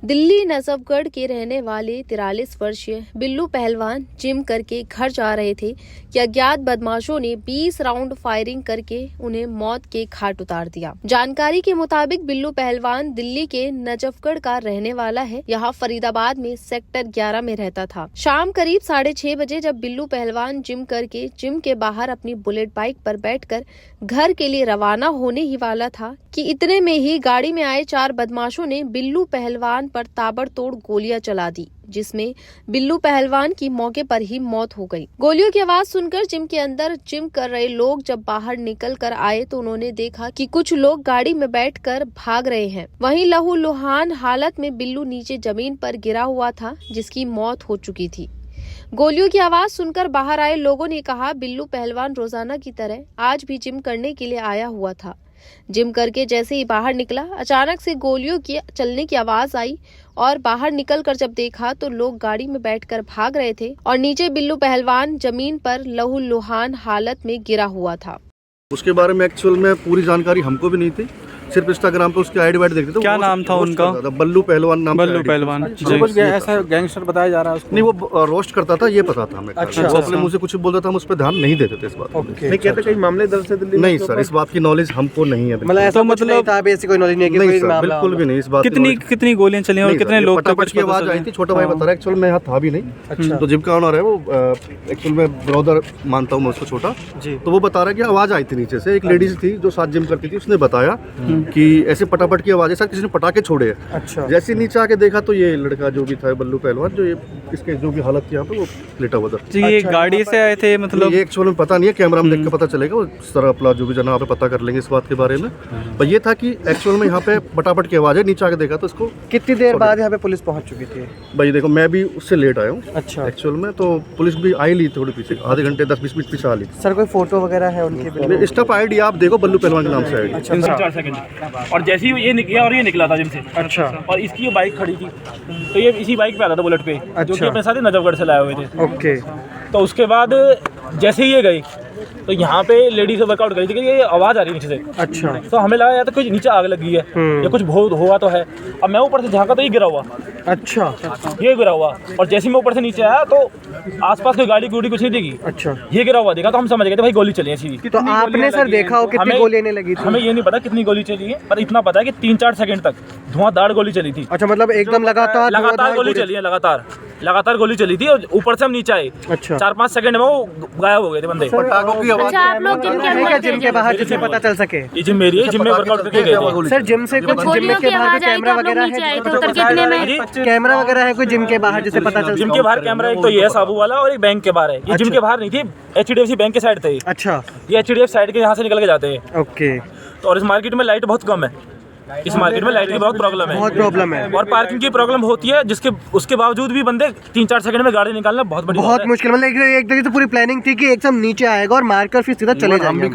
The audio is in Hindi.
दिल्ली नजफगढ़ के रहने वाले 43 वर्षीय बिल्लू पहलवान जिम करके घर जा रहे थे कि अज्ञात बदमाशों ने 20 राउंड फायरिंग करके उन्हें मौत के घाट उतार दिया। जानकारी के मुताबिक बिल्लू पहलवान दिल्ली के नजफगढ़ का रहने वाला है। यहाँ फरीदाबाद में सेक्टर 11 में रहता था। शाम करीब 6:30 बजे जब बिल्लू पहलवान जिम करके जिम के बाहर अपनी बुलेट बाइक पर बैठकर घर के लिए रवाना होने ही वाला था कि इतने में ही गाड़ी में आए 4 बदमाशों ने बिल्लू पहलवान पर ताबड़तोड़ गोलियां चला दी, जिसमें बिल्लू पहलवान की मौके पर ही मौत हो गई। गोलियों की आवाज सुनकर जिम के अंदर जिम कर रहे लोग जब बाहर निकल कर आए तो उन्होंने देखा कि कुछ लोग गाड़ी में बैठकर भाग रहे हैं। वहीं लहूलुहान हालत में बिल्लू नीचे जमीन पर गिरा हुआ था, जिसकी मौत हो चुकी थी। गोलियों की आवाज सुनकर बाहर आए लोगों ने कहा, बिल्लू पहलवान रोजाना की तरह आज भी जिम करने के लिए आया हुआ था। जिम करके जैसे ही बाहर निकला, अचानक से गोलियों की चलने की आवाज आई और बाहर निकलकर जब देखा तो लोग गाड़ी में बैठकर भाग रहे थे और नीचे बिल्लू पहलवान जमीन पर लहूलुहान हालत में गिरा हुआ था। उसके बारे में एक्चुअल में पूरी जानकारी हमको भी नहीं थी, सिर्फ इंस्टाग्राम पे उसके आईडी वाइड देखते थे। क्या नाम था उनका? बल्लू पहलवान नाम। बल्लू पहलवान कुछ ऐसा गैंगस्टर बताया जा रहा है उसको? नहीं, वो रोस्ट करता था, ये पता था हमें। अच्छा, वो अपने मुंह से कुछ बोलता था, हम उस पर ध्यान नहीं देते थे इस बात। नहीं कहते कई मामले दर्ज है दिल्ली में? नहीं सर, इस बात की नॉलेज हमको नहीं है। मतलब ऐसा मतलब था, ऐसी कोई नॉलेज नहीं है कि कोई मामला? बिल्कुल भी नहीं इस बात। कितनी गोलियां चली और कितने लोग? पटापट की आवाज आई थी, छोटा भाई बता रहा है, एक्चुअल में यहाँ था भी नहीं। अच्छा। तो जिम का ऑनर है वो, एक्चुअल में ब्रदर मानता हूँ मैं उसको, छोटा जी। तो वो बता रहा है कि आवाज आई थी नीचे से। एक लेडीज थी जो साथ जिम करती थी, उसने बताया कि ऐसे पटापट की आवाज है, सर किसी ने पटाखे छोड़े हैं। अच्छा। जैसे नीचे आके देखा तो ये लड़का जो भी था बल्लू पहलवान, जो ये इसके जो भी हालत थी यहाँ पे, वो लेटा हुआ था। ये गाड़ी से आए थे मतलब? ये एक्चुअल में पता नहीं है, कैमरा में देख के पता चलेगा। वो सर अपना जो भी जना पे पता कर लेंगे इस बात के बारे में। पर ये था कि एक्चुअल में यहाँ पे पटापट की आवाज है, नीचे आके देखा तो इसको। कितनी देर बाद यहाँ पे पुलिस पहुँच चुकी थी? भाई देखो, मैं भी उससे लेट आया हूँ। अच्छा। एक्चुअल में तो पुलिस भी आई ली थोड़ी पीछे, आधे घंटे 10-20 मिनट पीछे आ ली। सर कोई फोटो वगैरह है उनकी? स्टफ आईडी आप देखो, बल्लू पहलवान के नाम से आईडी। 4 सेकंड। और जैसे ही ये निकला और ये निकला था जिम से। अच्छा। और इसकी ये बाइक खड़ी थी, तो ये इसी बाइक पे आता था बुलेट पे। अच्छा। जो कि अपने साथ ही नजफगढ़ से लाए हुए थे। ओके। तो उसके बाद जैसे ही ये गई तो यहाँ पे लेडीज वर्कआउट करी थी कि ये आवाज आ रही नीचे से। अच्छा। तो हमें लगा या तो कुछ नीचे आग लगी है या कुछ बहुत हुआ तो है। अब मैं ऊपर से झांका तो ये गिरा हुआ। अच्छा। ये गिरा हुआ और जैसे ही मैं ऊपर से नीचे आया तो आसपास कोई गाड़ी गुड़ी कुछ नहीं दिखी। अच्छा। ये गिरा हुआ देखा तो हम समझ गए थे भाई गोली चली है सीधी। तो आपने सर देखा हो कितनी गोली आने लगी थी? हमें ये नहीं पता कितनी गोली चली है, पर इतना पता है कि 3-4 सेकंड तक धुआंधार गोली चली थी। अच्छा, मतलब एकदम लगातार गोली चली है, लगातार गोली चली थी और ऊपर से हम नीचे आए। अच्छा। 4-5 सेकंड में वो गायब हो गए थे बंदे। पटाखों की आवाज। आप लोग जिम के बाहर जिसे पता चल सके? ये जिम मेरी है, जिम में वर्कआउट करके गए थे। सर जिम से कुछ जिम के बाहर कैमरा वगैरह है? कैमरा वगैरह है कोई जिम के बाहर जिसे पता चल? जिम के बाहर कैमरा एक तो ये है साबू वाला और एक बैंक के बाहर है। ये जिम के बाहर नहीं थी, HDFC बैंक के साइड थे। अच्छा। ये HDFC साइड के यहाँ से निकल के जाते हैं। ओके। तो और इस मार्केट में लाइट बहुत कम है, इस मार्केट में लाइट की बहुत प्रॉब्लम है और पार्किंग की प्रॉब्लम होती है, जिसके उसके बावजूद भी बंदे 3-4 सेकंड में गाड़ी निकालना बहुत मुश्किल। मतलब एक तरीके से पूरी प्लानिंग थी कि एकदम नीचे आएगा और मारकर फिर सीधा चले जाएंगे।